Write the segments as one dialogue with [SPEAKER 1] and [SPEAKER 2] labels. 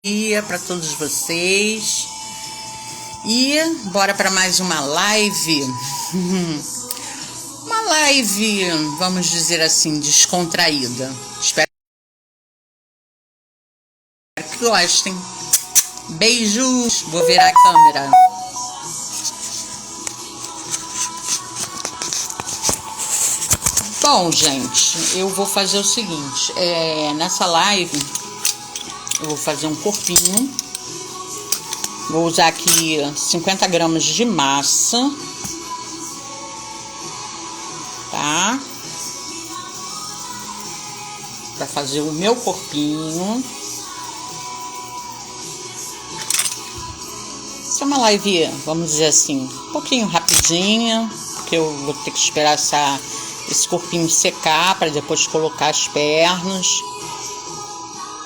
[SPEAKER 1] Dia para todos vocês e bora para mais uma live. Uma live, vamos dizer assim, descontraída. Espero que gostem. Beijos. Vou virar a câmera. Bom, gente, eu vou fazer o seguinte, nessa live eu vou fazer um corpinho. Vou usar aqui 50 gramas de massa, tá? Para fazer o meu corpinho. Essa é uma live, vamos dizer assim, um pouquinho rapidinha, porque eu vou ter que esperar esse corpinho secar para depois colocar as pernas.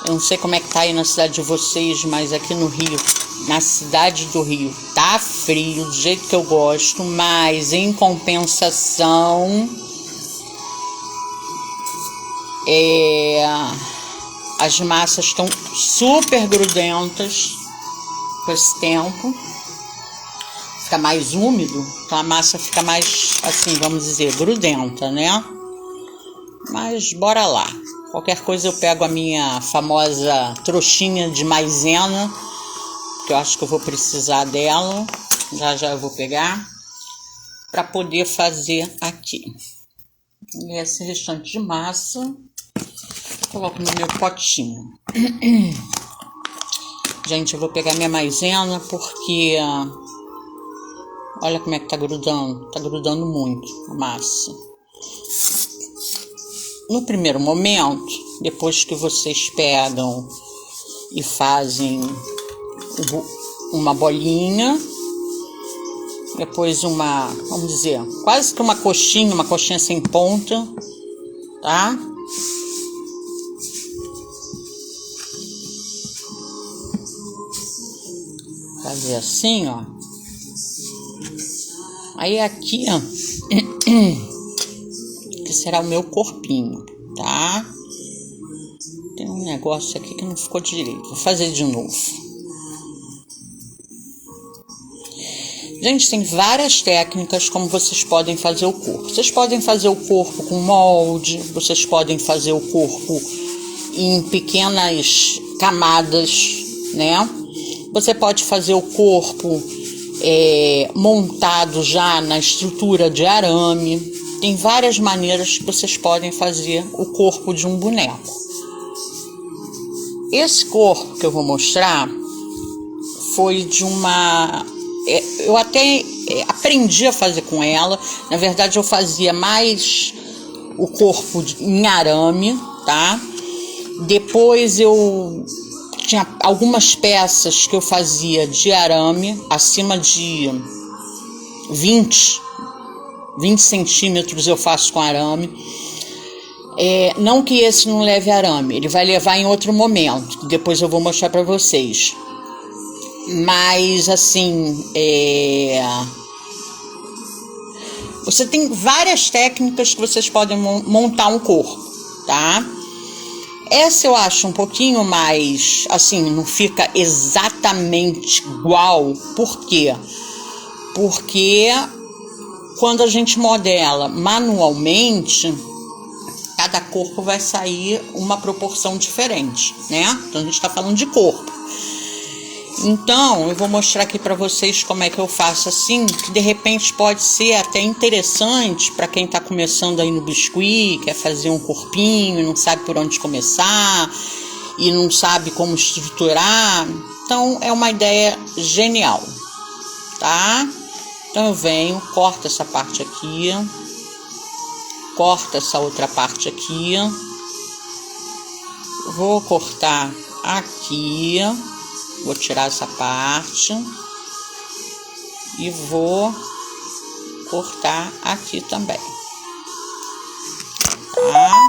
[SPEAKER 1] Eu não sei como é que tá aí na cidade de vocês, mas aqui no Rio, na cidade do Rio, tá frio, do jeito que eu gosto, mas em compensação, as massas estão super grudentas com esse tempo. Fica mais úmido, então a massa fica mais, assim, vamos dizer, grudenta, né? Mas bora lá. Qualquer coisa eu pego a minha famosa trouxinha de maisena, que eu acho que eu vou precisar dela. Já eu vou pegar para poder fazer aqui. E esse restante de massa coloco no meu potinho. Gente, eu vou pegar minha maisena porque olha como é que tá grudando muito a massa. No primeiro momento, depois que vocês pegam e fazem uma bolinha, depois vamos dizer, quase que uma coxinha sem ponta, tá? Fazer assim, ó. Aí aqui, ó, que será o meu corpinho, tá? Tem um negócio aqui que não ficou direito. Vou fazer de novo. Gente, tem várias técnicas como vocês podem fazer o corpo. Vocês podem fazer o corpo com molde, vocês podem fazer o corpo em pequenas camadas, né? Você pode fazer o corpo montado já na estrutura de arame. Tem várias maneiras que vocês podem fazer o corpo de um boneco. Esse corpo que eu vou mostrar foi de uma... eu até aprendi a fazer com ela. Na verdade, eu fazia mais o corpo em arame, tá? Depois eu tinha algumas peças que eu fazia de arame, acima de 20 centímetros eu faço com arame. Não que esse não leve arame, ele vai levar em outro momento, que depois eu vou mostrar para vocês. Mas assim, você tem várias técnicas que vocês podem montar um corpo, tá? Essa eu acho um pouquinho mais, assim, não fica exatamente igual. Por quê? Porque quando a gente modela manualmente, cada corpo vai sair uma proporção diferente, né? Então a gente está falando de corpo. Então eu vou mostrar aqui para vocês como é que eu faço assim, que de repente pode ser até interessante para quem está começando aí no biscuit, quer fazer um corpinho, não sabe por onde começar e não sabe como estruturar. Então é uma ideia genial, tá? Então eu venho, corto essa parte aqui, corto essa outra parte aqui, vou cortar aqui, vou tirar essa parte e vou cortar aqui também, tá?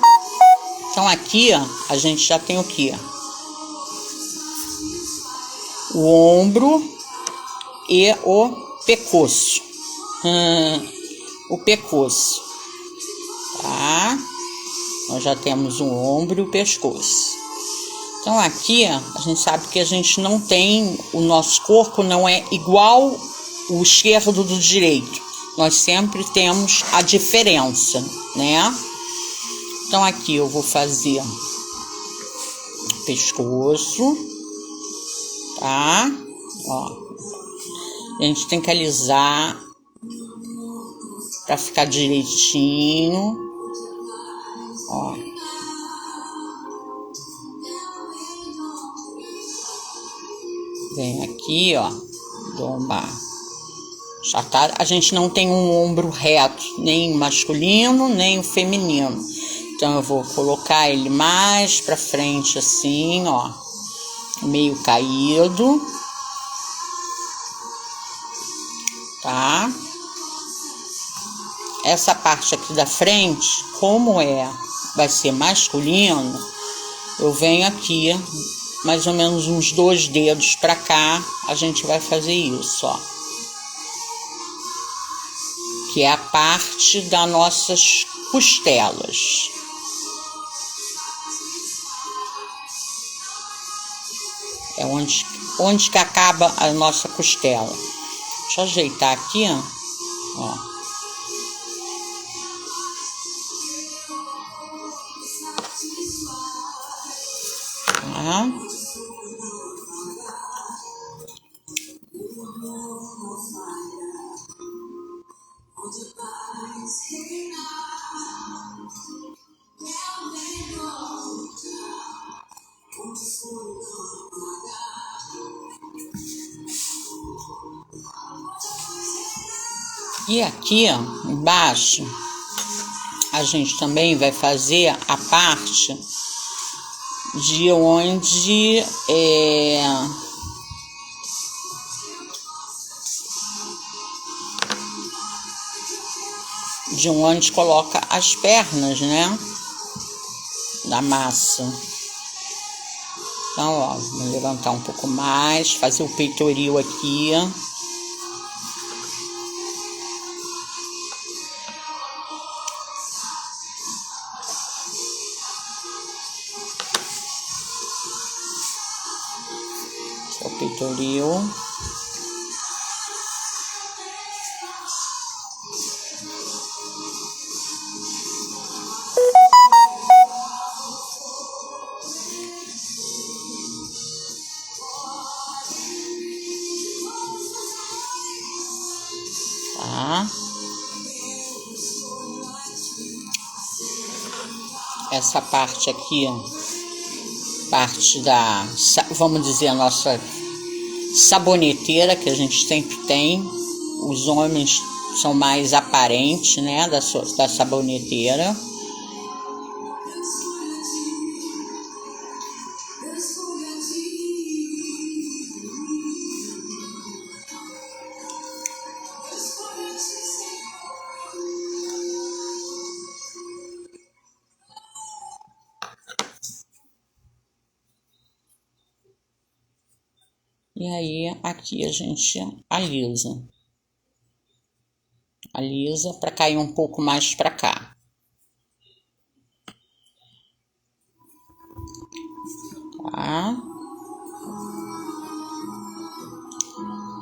[SPEAKER 1] Então aqui, ó, a gente já tem o que? O ombro e o pescoço. O pescoço, tá? Nós já temos o ombro e o pescoço. Então aqui a gente sabe que a gente não tem, o nosso corpo não é igual o esquerdo do direito. Nós sempre temos a diferença, né? Então aqui eu vou fazer pescoço, tá? Ó, a gente tem que alisar para ficar direitinho, ó. Vem aqui, ó, dou uma achatada. A gente não tem um ombro reto, nem masculino, nem o feminino. Então eu vou colocar ele mais pra frente assim, ó, meio caído, tá? Essa parte aqui da frente, como vai ser masculino, eu venho aqui mais ou menos uns 2 dedos pra cá, a gente vai fazer isso, ó. Que é a parte das nossas costelas. É onde que acaba a nossa costela. Deixa eu ajeitar aqui, ó. Tá. E aqui, ó, embaixo, a gente também vai fazer a parte de onde coloca as pernas, né, da massa. Então, ó, vou levantar um pouco mais, fazer o peitoril aqui. O peitoril. Tá? Essa parte aqui, parte da, vamos dizer, a nossa saboneteira, que a gente sempre tem. Os homens são mais aparentes, né, da saboneteira. E aí, aqui a gente alisa para cair um pouco mais para cá. Tá?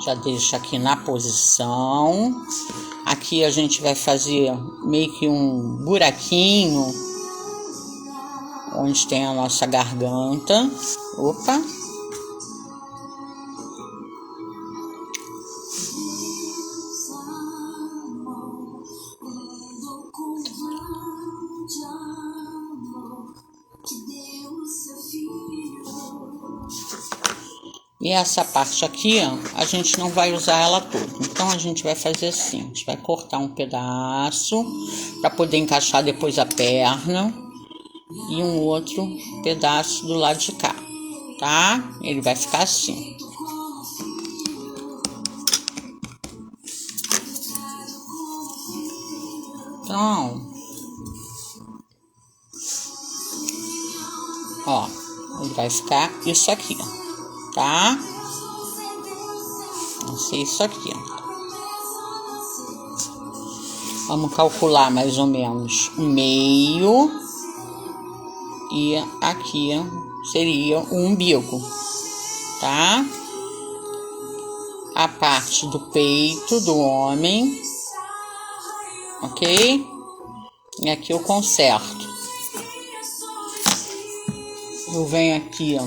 [SPEAKER 1] Já deixa aqui na posição. Aqui a gente vai fazer meio que um buraquinho onde tem a nossa garganta. Opa! E essa parte aqui, ó, a gente não vai usar ela toda. Então, a gente vai fazer assim. A gente vai cortar um pedaço para poder encaixar depois a perna. E um outro pedaço do lado de cá, tá? Ele vai ficar assim. Então, ó, ele vai ficar isso aqui, tá? Vai ser isso aqui. Vamos calcular mais ou menos o meio. E aqui seria o umbigo, tá? A parte do peito do homem, ok? E aqui eu conserto. Eu venho aqui, ó.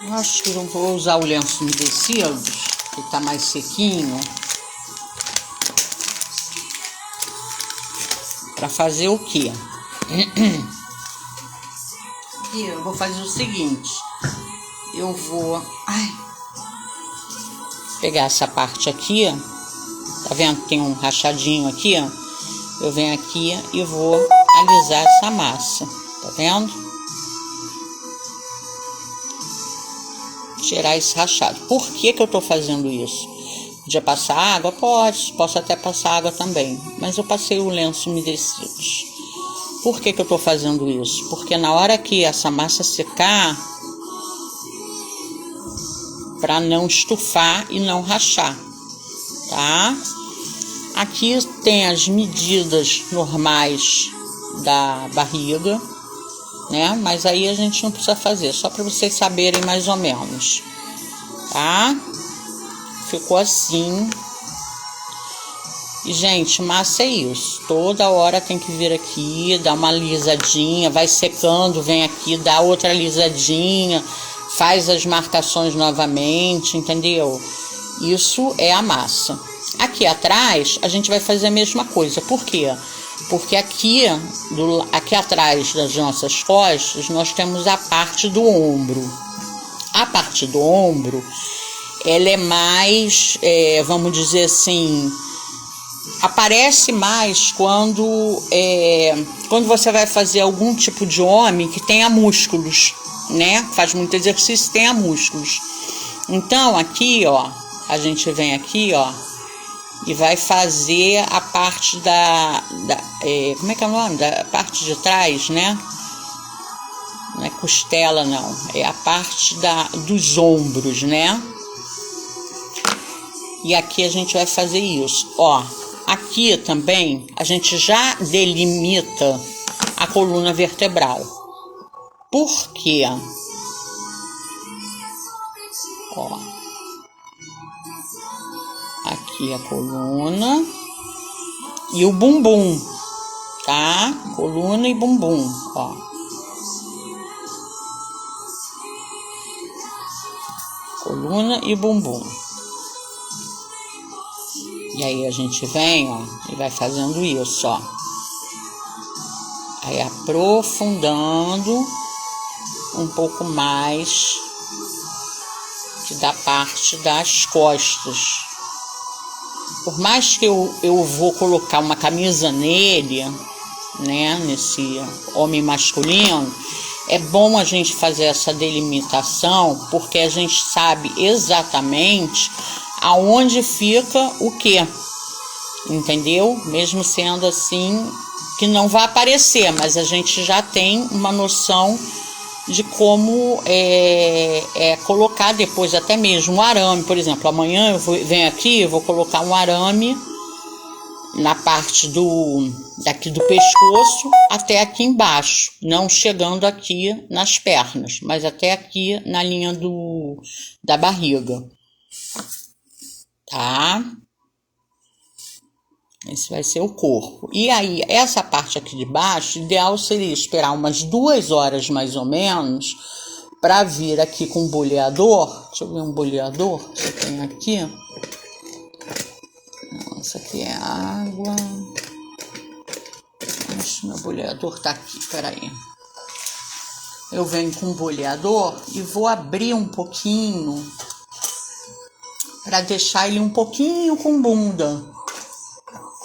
[SPEAKER 1] Eu acho que eu vou usar o lenço umedecido, que tá mais sequinho. Para fazer o quê? Eu vou fazer o seguinte. Eu vou pegar essa parte aqui, tá vendo? Tem um rachadinho aqui, ó. Eu venho aqui e vou alisar essa massa, tá vendo? Tirar esse rachado. Por que que eu tô fazendo isso? Podia passar água? Posso até passar água também, mas eu passei o lenço umedecido. Por que que eu tô fazendo isso? Porque na hora que essa massa secar, para não estufar e não rachar, tá? Aqui tem as medidas normais da barriga, né? Mas aí a gente não precisa fazer, só para vocês saberem mais ou menos, tá? Ficou assim. E, gente, massa é isso. Toda hora tem que vir aqui, dar uma alisadinha, vai secando, vem aqui, dá outra alisadinha, faz as marcações novamente, entendeu? Isso é a massa. Aqui atrás, a gente vai fazer a mesma coisa. Por quê? Porque aqui atrás das nossas costas, nós temos a parte do ombro. A parte do ombro, ela é mais, vamos dizer assim, aparece mais quando você vai fazer algum tipo de homem que tenha músculos, né? Faz muito exercício, tenha músculos. Então, aqui, ó, a gente vem aqui, ó, e vai fazer a parte como é que é o nome? Da parte de trás, né? Não é costela, não. É a parte dos ombros, né? E aqui a gente vai fazer isso. Ó, aqui também a gente já delimita a coluna vertebral. Por quê? Ó. Aqui a coluna e o bumbum, tá? Coluna e bumbum, ó. Coluna e bumbum. E aí a gente vem, ó, e vai fazendo isso, ó. Aí aprofundando um pouco mais da parte das costas. Por mais que eu vou colocar uma camisa nele, né, nesse homem masculino, é bom a gente fazer essa delimitação, porque a gente sabe exatamente aonde fica o quê, entendeu? Mesmo sendo assim, que não vai aparecer, mas a gente já tem uma noção de como colocar depois até mesmo um arame. Por exemplo, amanhã eu venho aqui, eu vou colocar um arame na parte daqui do pescoço até aqui embaixo, não chegando aqui nas pernas, mas até aqui na linha da barriga, tá? Esse vai ser o corpo. E aí, essa parte aqui de baixo, ideal seria esperar umas 2 horas mais ou menos para vir aqui com um boleador. Deixa eu ver um boleador que eu tenho aqui. Essa aqui é água. Meu boleador tá aqui, peraí. Eu venho com um boleador e vou abrir um pouquinho para deixar ele um pouquinho com bunda.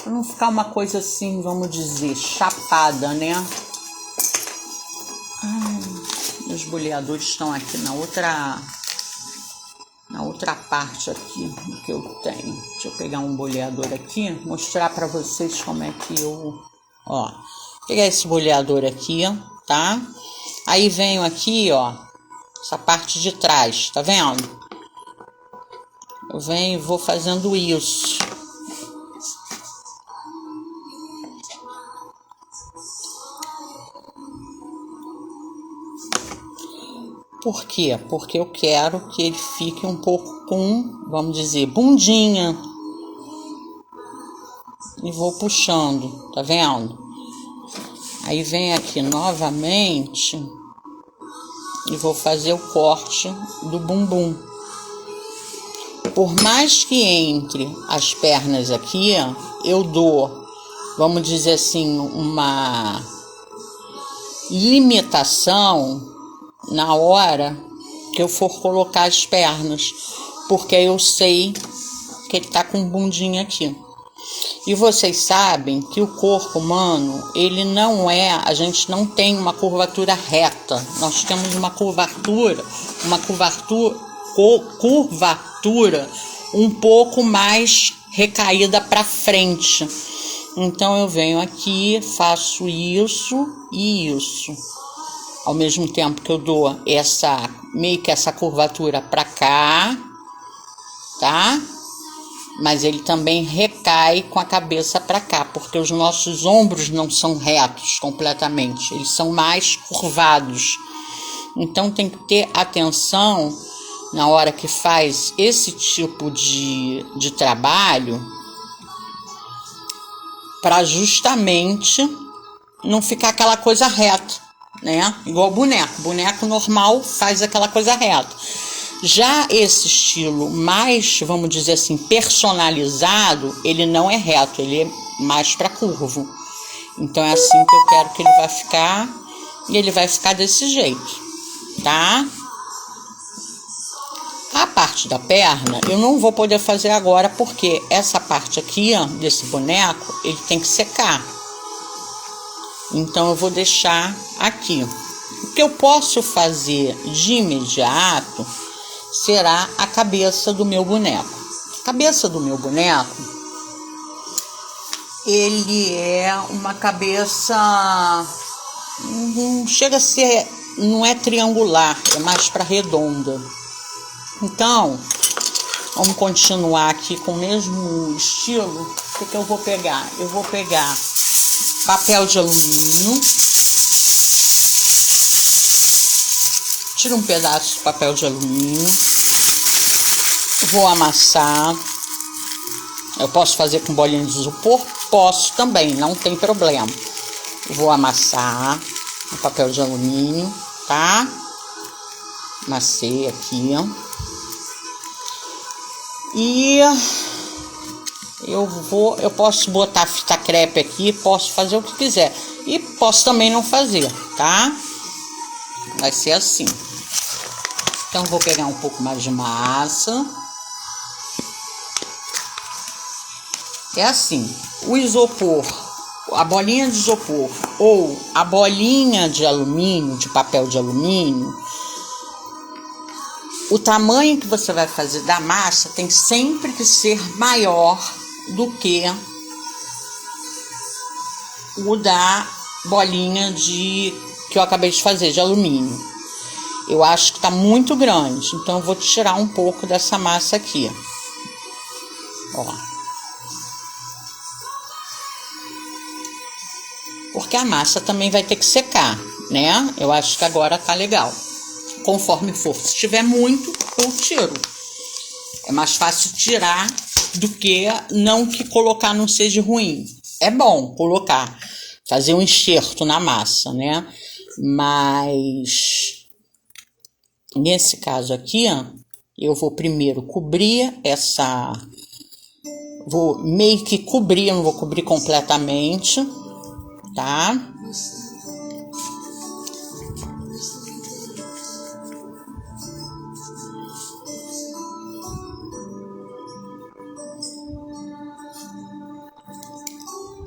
[SPEAKER 1] Pra não ficar uma coisa assim, vamos dizer, chapada, né? Os boleadores estão aqui na outra parte aqui que eu tenho. Deixa eu pegar um boleador aqui, mostrar para vocês como é que ó, pegar esse boleador aqui, tá? Aí venho aqui, ó, essa parte de trás, tá vendo? Eu venho e vou fazendo isso. Por quê? Porque eu quero que ele fique um pouco com, vamos dizer, bundinha. E vou puxando, tá vendo? Aí vem aqui novamente e vou fazer o corte do bumbum. Por mais que entre as pernas aqui, eu dou, vamos dizer assim, uma limitação na hora que eu for colocar as pernas, porque eu sei que ele tá com bundinha aqui. E vocês sabem que o corpo humano, ele não é, a gente não tem uma curvatura reta, nós temos uma curvatura um pouco mais recaída para frente. Então eu venho aqui, faço isso e isso. Ao mesmo tempo que eu dou meio que essa curvatura para cá, tá? Mas ele também recai com a cabeça para cá, porque os nossos ombros não são retos completamente, eles são mais curvados. Então tem que ter atenção na hora que faz esse tipo de trabalho, para justamente não ficar aquela coisa reta, né? Igual boneco. Boneco normal faz aquela coisa reta. Já esse estilo mais, vamos dizer assim, personalizado, ele não é reto, ele é mais para curvo. Então é assim que eu quero que ele vai ficar, e ele vai ficar desse jeito, tá? A parte da perna eu não vou poder fazer agora, porque essa parte aqui, ó, desse boneco, ele tem que secar. Então eu vou deixar aqui. O que eu posso fazer de imediato será a cabeça do meu boneco. A cabeça do meu boneco, ele é uma cabeça, não chega a ser, não é triangular, é mais para redonda. Então, vamos continuar aqui com o mesmo estilo. O que eu vou pegar? Eu vou pegar papel de alumínio. Tiro um pedaço de papel de alumínio. Vou amassar. Eu posso fazer com bolinha de isopor? Posso também, não tem problema. Vou amassar o papel de alumínio, tá? Amassei aqui, ó. E eu posso botar fita crepe aqui, posso fazer o que quiser. E posso também não fazer, tá? Vai ser assim. Então, vou pegar um pouco mais de massa. É assim, o isopor, a bolinha de isopor ou a bolinha de alumínio, de papel de alumínio, o tamanho que você vai fazer da massa tem sempre que ser maior do que o da bolinha que eu acabei de fazer, de alumínio. Eu acho que tá muito grande, então eu vou tirar um pouco dessa massa aqui. Ó. Porque a massa também vai ter que secar, né? Eu acho que agora tá legal. Conforme for, se tiver muito, eu tiro. É mais fácil tirar do que não que colocar não seja ruim. É bom colocar, fazer um enxerto na massa, né? Mas nesse caso aqui, ó, eu vou primeiro cobrir vou meio que cobrir, eu não vou cobrir completamente, tá?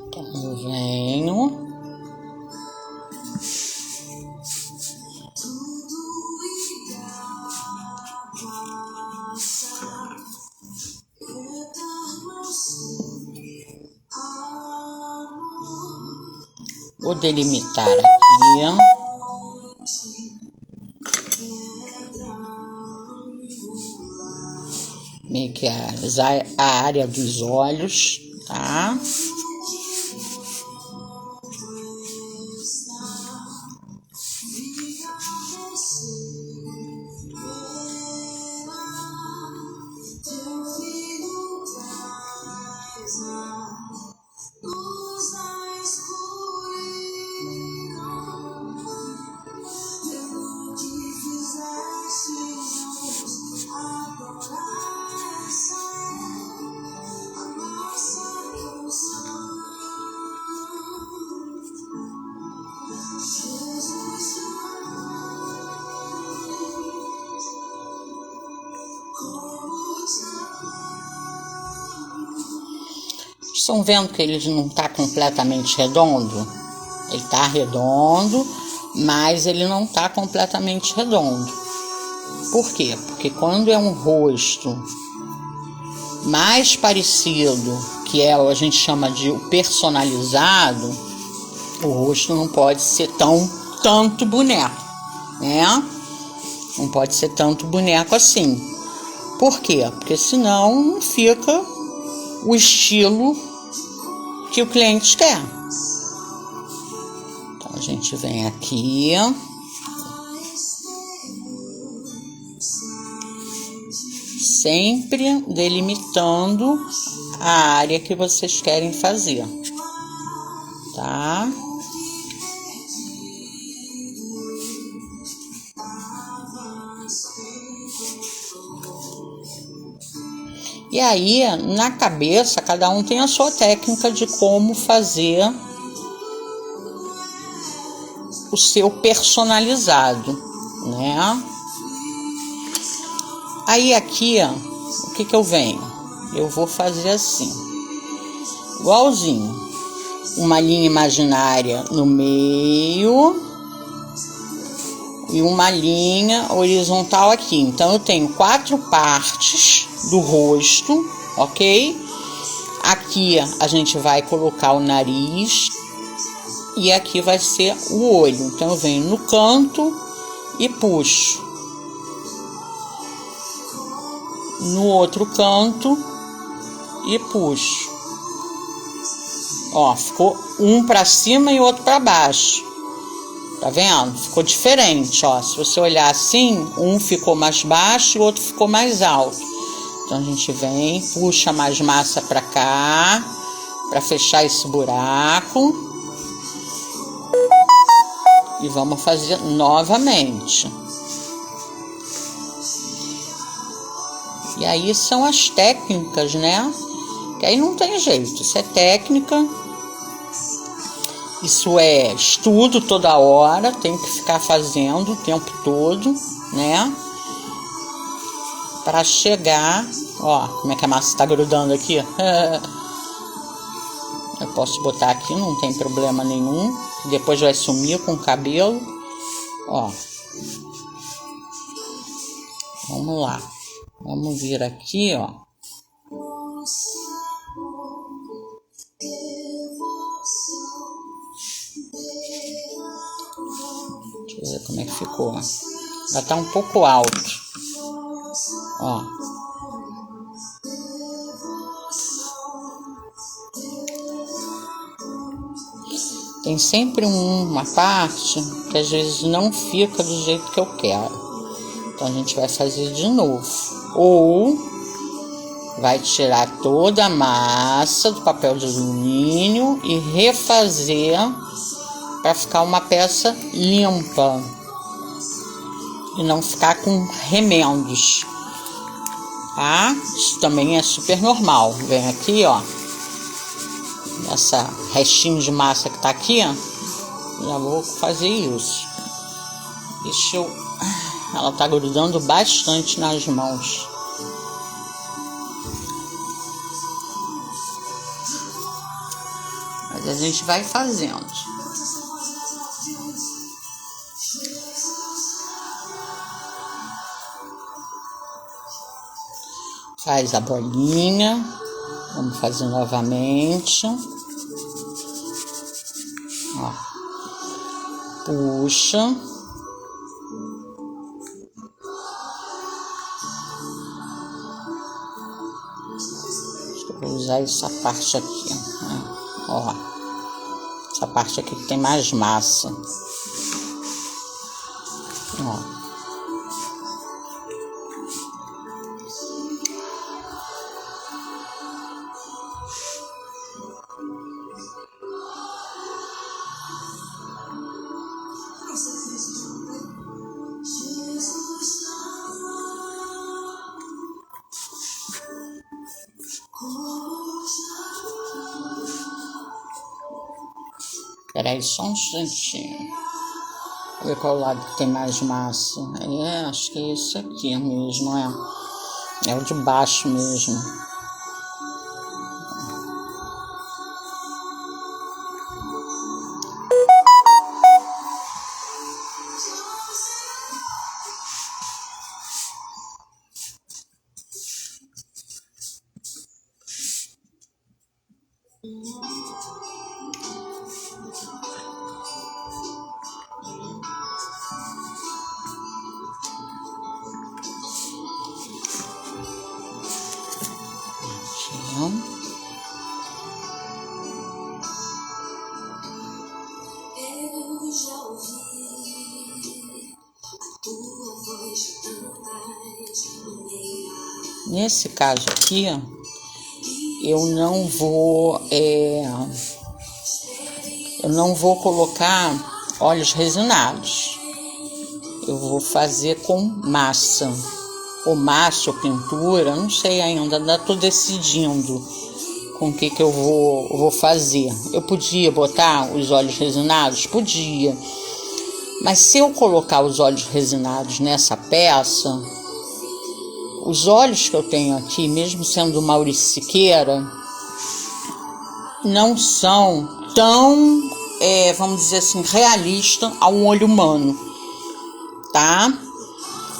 [SPEAKER 1] Então eu venho. Vou delimitar aqui, ó. Meio que a área dos olhos, tá? Estão vendo que ele não está completamente redondo? Ele está redondo, mas ele não está completamente redondo. Por quê? Porque quando é um rosto mais parecido, que é o que a gente chama de personalizado, o rosto não pode ser tanto boneco, né? Não pode ser tanto boneco assim. Por quê? Porque senão não fica o estilo que o cliente quer. Então a gente vem aqui, sempre delimitando a área que vocês querem fazer, tá? E aí, na cabeça, cada um tem a sua técnica de como fazer o seu personalizado, né? Aí aqui, ó, o que eu venho? Eu vou fazer assim, igualzinho, uma linha imaginária no meio e uma linha horizontal aqui. Então eu tenho 4 partes do rosto, ok? Aqui a gente vai colocar o nariz e aqui vai ser o olho. Então eu venho no canto e puxo. No outro canto e puxo. Ó, ficou um para cima e outro para baixo. Tá vendo? Ficou diferente, ó. Se você olhar assim, um ficou mais baixo e o outro ficou mais alto. Então a gente vem, puxa mais massa para cá, para fechar esse buraco. E vamos fazer novamente. E aí são as técnicas, né? Que aí não tem jeito, isso é técnica. Isso é estudo toda hora, tem que ficar fazendo o tempo todo, né? Para chegar, ó, como é que a massa tá grudando aqui? Eu posso botar aqui, não tem problema nenhum. Depois vai sumir com o cabelo, ó. Vamos lá, vamos vir aqui, ó. Deixa eu ver como é que ficou. Já tá um pouco alto. Ó. Tem sempre uma parte que às vezes não fica do jeito que eu quero. Então a gente vai fazer de novo. Ou vai tirar toda a massa do papel de alumínio e refazer para ficar uma peça limpa e não ficar com remendos, tá? Isso também é super normal. Vem aqui, ó, essa restinho de massa que tá aqui, ó, já vou fazer isso. Deixa eu... Ela tá grudando bastante nas mãos. Mas a gente vai fazendo. Faz a bolinha. Vamos fazer novamente. Ó. Puxa. Vou usar essa parte aqui, né? Ó, essa parte aqui que tem mais massa. Ó. Peraí, só um instantinho. Vou ver qual lado que tem mais massa. Acho que é esse aqui mesmo, é o de baixo mesmo. Nesse caso aqui, eu não vou colocar óleos resinados. Eu vou fazer com massa, ou pintura, não sei ainda, ainda tô decidindo com o que eu vou fazer. Eu podia botar os óleos resinados? Podia. Mas se eu colocar os óleos resinados nessa peça, os óleos que eu tenho aqui, mesmo sendo do Maurício Siqueira, não são tão, vamos dizer assim, realistas a um olho humano, tá?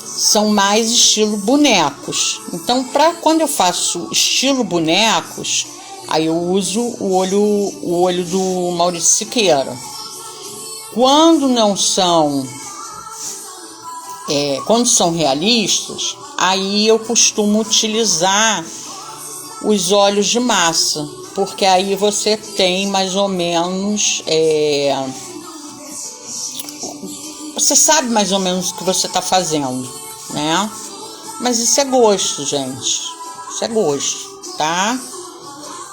[SPEAKER 1] São mais estilo bonecos. Então, quando eu faço estilo bonecos, aí eu uso o olho do Maurício Siqueira. Quando não são, quando são realistas, aí eu costumo utilizar os óleos de massa, porque aí você tem mais ou menos, você sabe mais ou menos o que você está fazendo, né? Mas isso é gosto, gente. Isso é gosto, tá?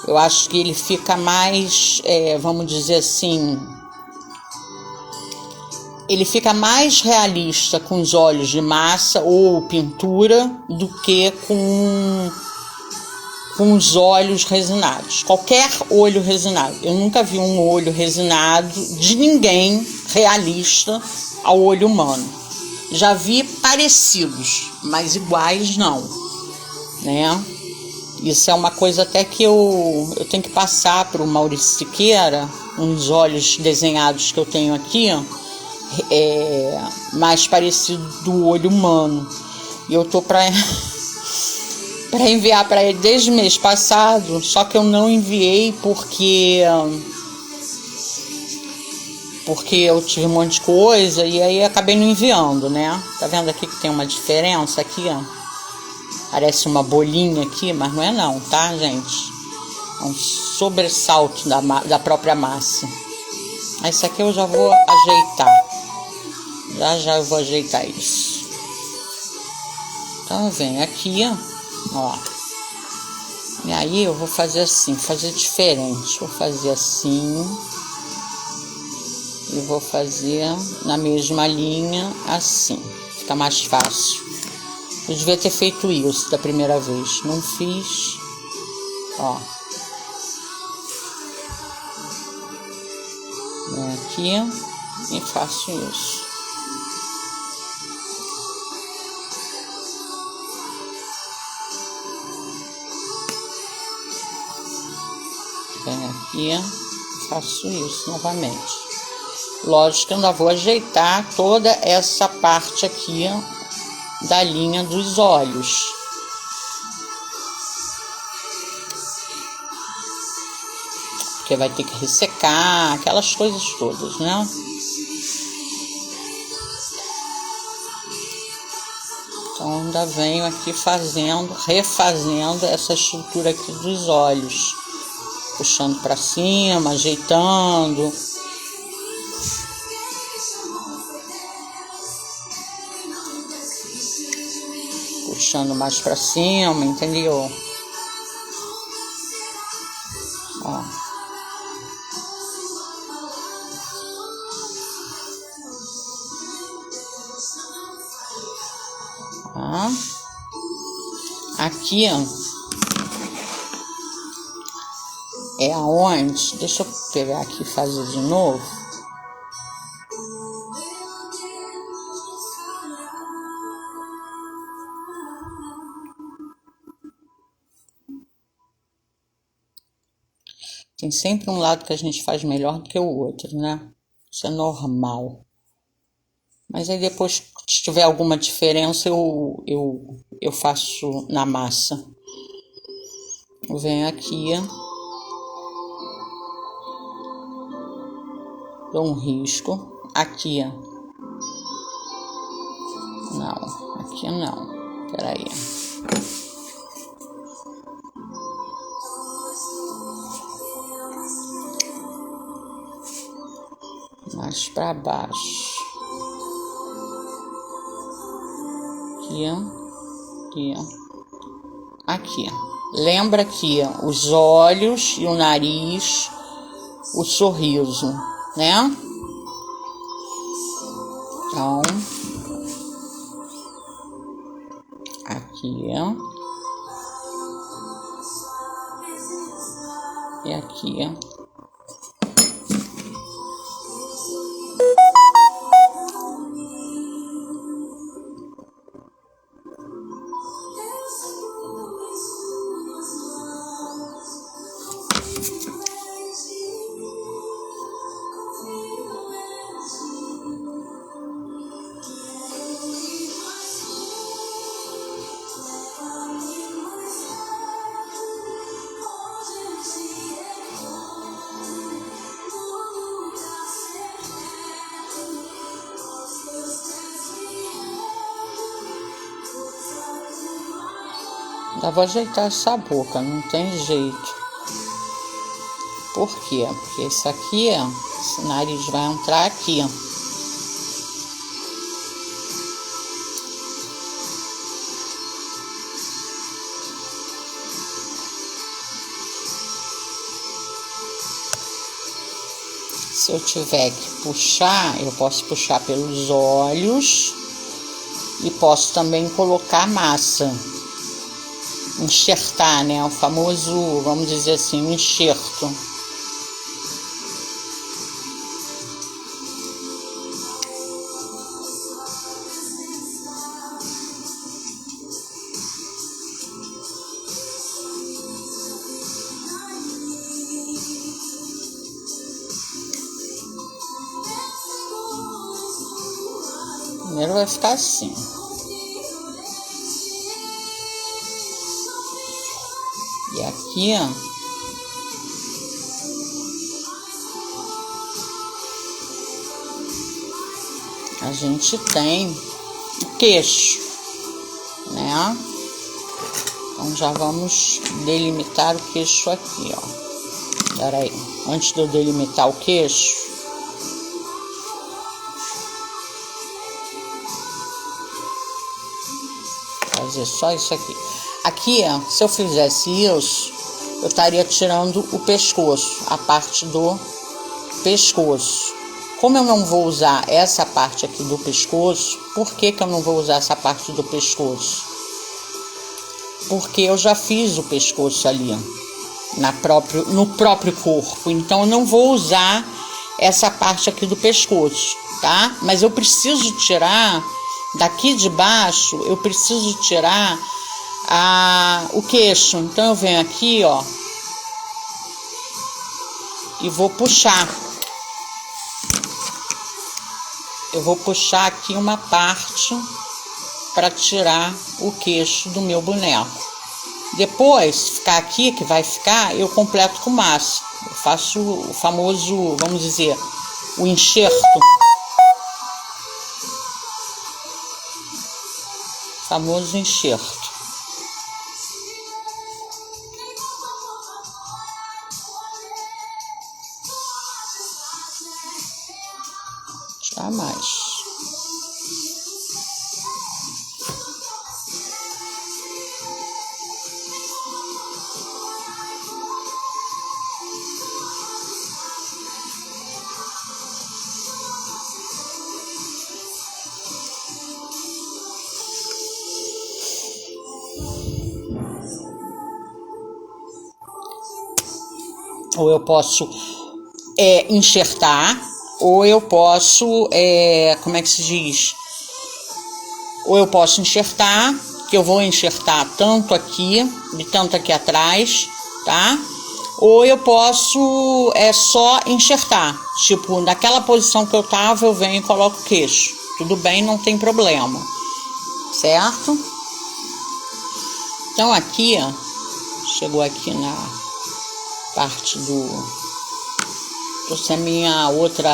[SPEAKER 1] Eu acho que ele fica mais, vamos dizer assim, ele fica mais realista com os óleos de massa ou pintura do que com os óleos resinados. Qualquer olho resinado. Eu nunca vi um olho resinado de ninguém realista ao olho humano. Já vi parecidos, mas iguais não, né? Isso é uma coisa até que eu tenho que passar para o Maurício Siqueira, uns olhos desenhados que eu tenho aqui, mais parecido do olho humano. E eu tô para enviar para ele desde o mês passado, só que eu não enviei porque eu tive um monte de coisa e aí acabei não enviando, né? Tá vendo aqui que tem uma diferença aqui, ó? Parece uma bolinha aqui, mas não é não, tá, gente? É um sobressalto da própria massa. Esse aqui eu já vou ajeitar. Já eu vou ajeitar isso. Então vem aqui, ó. E aí eu vou fazer assim, fazer diferente. Vou fazer assim. E vou fazer na mesma linha assim. Fica mais fácil. Eu devia ter feito isso da primeira vez. Não fiz. Ó. Vem aqui e faço isso. Vem aqui e faço isso novamente. Lógico que eu ainda vou ajeitar toda essa parte aqui da linha dos olhos. Porque vai ter que ressecar, aquelas coisas todas, né? Então ainda venho aqui refazendo essa estrutura aqui dos olhos. Puxando para cima, ajeitando. Puxando mais para cima, entendeu? Ó. Ó. Aqui, ó. é aonde? Deixa eu pegar aqui e fazer de novo. Tem sempre um lado que a gente faz melhor do que o outro, né? Isso é normal. Mas aí depois, se tiver alguma diferença, eu faço na massa. Eu venho aqui, dou um risco. Aqui, não, aqui não. Peraí. Mais para baixo. Aqui. Lembra aqui os olhos e o nariz, o sorriso, né? Então, aqui e aqui. Já vou ajeitar essa boca, não tem jeito. Por quê? Porque esse aqui, esse nariz vai entrar aqui. Se eu tiver que puxar, eu posso puxar pelos olhos e posso também colocar massa. Enxertar, né? O famoso, vamos dizer assim, um enxerto. Primeiro vai ficar assim. E aqui, a gente tem o queixo, né? Então já vamos delimitar o queixo aqui, ó. Pera aí, antes de eu delimitar o queixo, fazer só isso aqui. Aqui, se eu fizesse isso, eu estaria tirando o pescoço, a parte do pescoço. Como eu não vou usar essa parte aqui do pescoço, por que eu não vou usar essa parte do pescoço? Porque eu já fiz o pescoço ali, no próprio corpo. Então, eu não vou usar essa parte aqui do pescoço, tá? Mas eu preciso tirar, daqui de baixo, eu preciso tirar o queixo. Então eu venho aqui, ó, e vou puxar. Eu vou puxar aqui uma parte para tirar o queixo do meu boneco. Depois, ficar aqui, que vai ficar, eu completo com massa. Eu faço o famoso, vamos dizer, o enxerto. Famoso enxerto. Mais. Ou eu posso enxertar, ou eu posso, como é que se diz? Ou eu posso enxertar, que eu vou enxertar tanto aqui e tanto aqui atrás, tá? Ou eu posso só enxertar, tipo, naquela posição que eu tava, eu venho e coloco o queixo. Tudo bem, não tem problema, certo? Então aqui, ó, chegou aqui na parte essa é a minha outra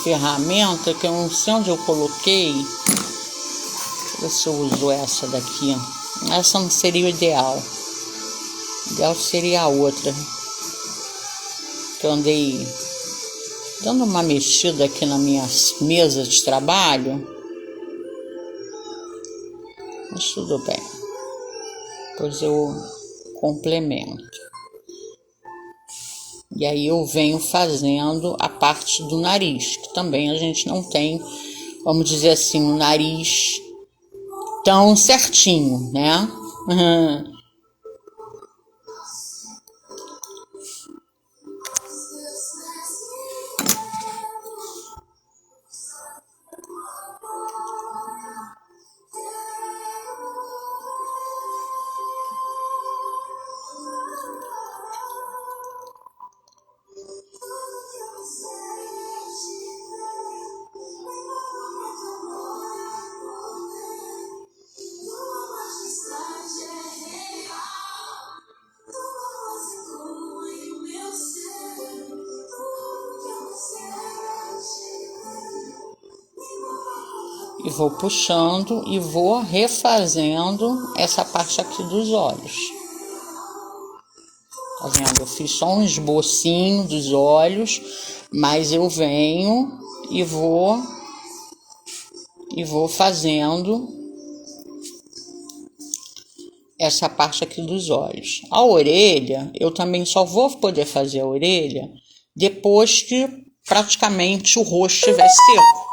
[SPEAKER 1] ferramenta, que eu não sei onde eu coloquei. Deixa eu ver se eu uso essa daqui. Essa não seria o ideal. O ideal seria a outra. Que eu andei dando uma mexida aqui na minha mesa de trabalho. Mas tudo bem. Depois eu complemento. E aí eu venho fazendo a parte do nariz, que também a gente não tem, vamos dizer assim, um nariz tão certinho, né? E vou puxando e vou refazendo essa parte aqui dos olhos. Tá vendo? Eu fiz só um esbocinho dos olhos, mas eu venho e vou fazendo essa parte aqui dos olhos. A orelha, eu também só vou poder fazer a orelha depois que praticamente o rosto estiver seco.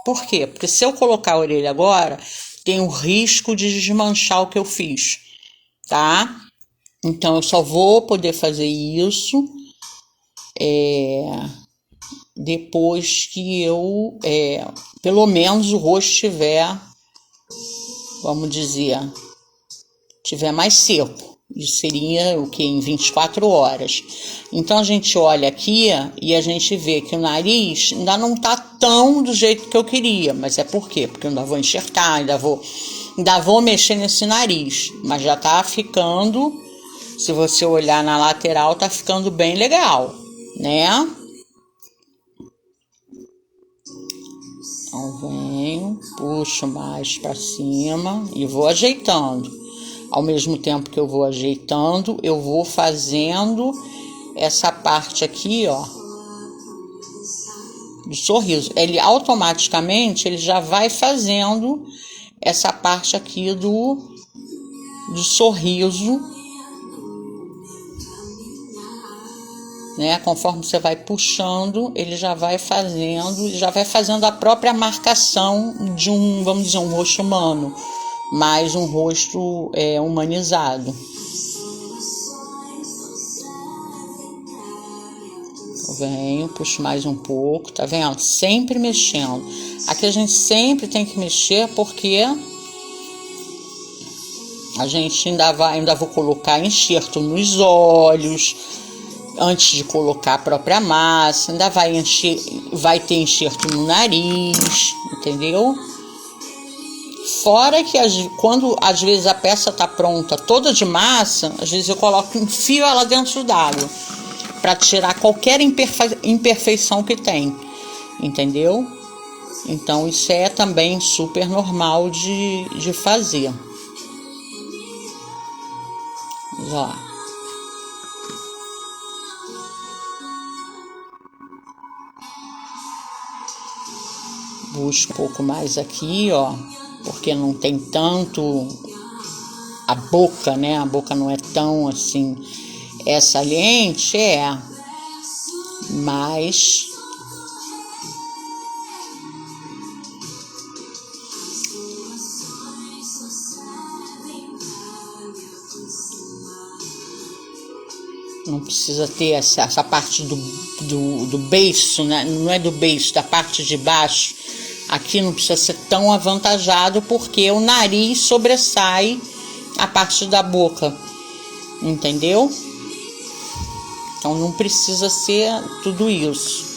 [SPEAKER 1] Por quê? Porque se eu colocar a orelha agora, tem o risco de desmanchar o que eu fiz, tá? Então, eu só vou poder fazer isso depois que eu, pelo menos, o rosto estiver, vamos dizer, tiver mais seco. Isso seria o que? Em 24 horas. Então a gente olha aqui e a gente vê que o nariz ainda não tá tão do jeito que eu queria. Mas é por quê? Porque eu ainda vou enxertar, ainda vou mexer nesse nariz. Mas já tá ficando, se você olhar na lateral, tá ficando bem legal, né? Então venho, puxo mais para cima e vou ajeitando. Ao mesmo tempo que eu vou ajeitando, eu vou fazendo essa parte aqui, ó, do sorriso. Ele automaticamente, ele já vai fazendo essa parte aqui do sorriso, né? Conforme você vai puxando, ele já vai fazendo a própria marcação de um, vamos dizer, um rosto humano, mais um rosto humanizado. Eu venho, puxo mais um pouco, tá vendo? Sempre mexendo. Aqui a gente sempre tem que mexer porque a gente ainda vou colocar enxerto nos olhos antes de colocar a própria massa, ainda vai ter enxerto no nariz, entendeu? Fora que quando às vezes a peça tá pronta toda de massa, às vezes eu enfio ela dentro d'água para tirar qualquer imperfeição que tem, entendeu? Então isso é também super normal de fazer. Vamos lá. Busco um pouco mais aqui, ó, porque não tem tanto a boca, né? A boca não é tão assim saliente, mas Não precisa ter essa parte do beiço, né? Não é do beiço, da parte de baixo. Aqui não precisa ser tão avantajado porque o nariz sobressai a parte da boca, entendeu? Então não precisa ser tudo isso.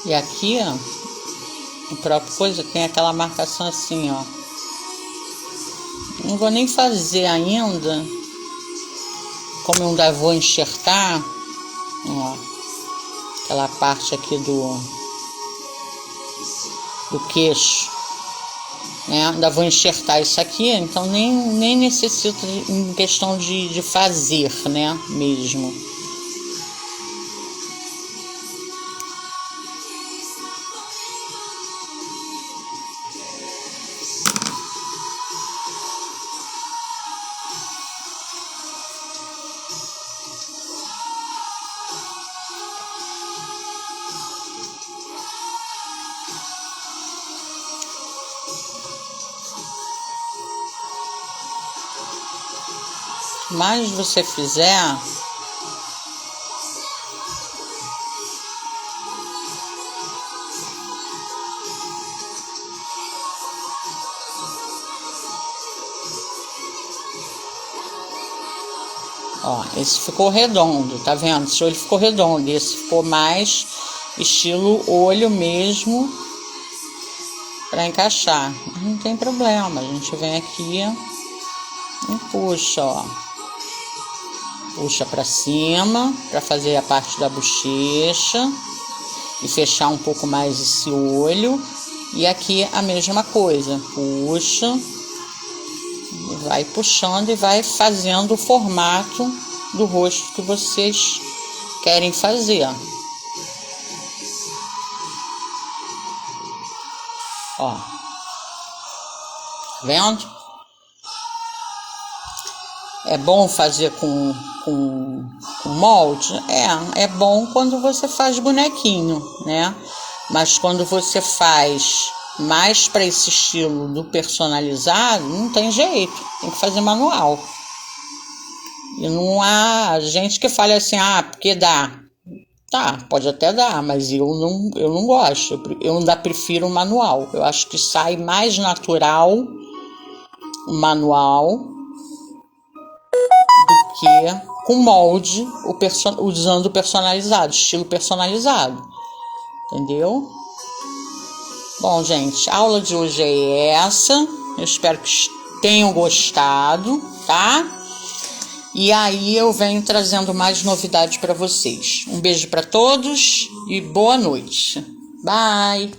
[SPEAKER 1] E aqui, ó, a própria coisa tem aquela marcação assim, ó. Não vou nem fazer ainda, como eu ainda vou enxertar, ó, aquela parte aqui do queixo, né? Ainda vou enxertar isso aqui, então nem necessito em questão de fazer, né, mesmo. Mais você fizer, ó, esse ficou redondo, tá vendo? Esse olho ficou redondo, esse ficou mais estilo olho mesmo para encaixar. Não tem problema, a gente vem aqui e puxa, ó. Puxa para cima para fazer a parte da bochecha e fechar um pouco mais esse olho. E aqui a mesma coisa, puxa, vai puxando e vai fazendo o formato do rosto que vocês querem fazer. Ó, vendo? É bom fazer com molde? É bom quando você faz bonequinho, né? Mas quando você faz mais para esse estilo do personalizado, não tem jeito, tem que fazer manual. E não há gente que fale assim, porque dá. Tá, pode até dar, mas eu não gosto. Eu ainda prefiro o manual. Eu acho que sai mais natural o manual que com molde, usando personalizado, estilo personalizado, entendeu? Bom, gente, a aula de hoje é essa. Eu espero que tenham gostado, tá? E aí eu venho trazendo mais novidades para vocês. Um beijo para todos e boa noite. Bye!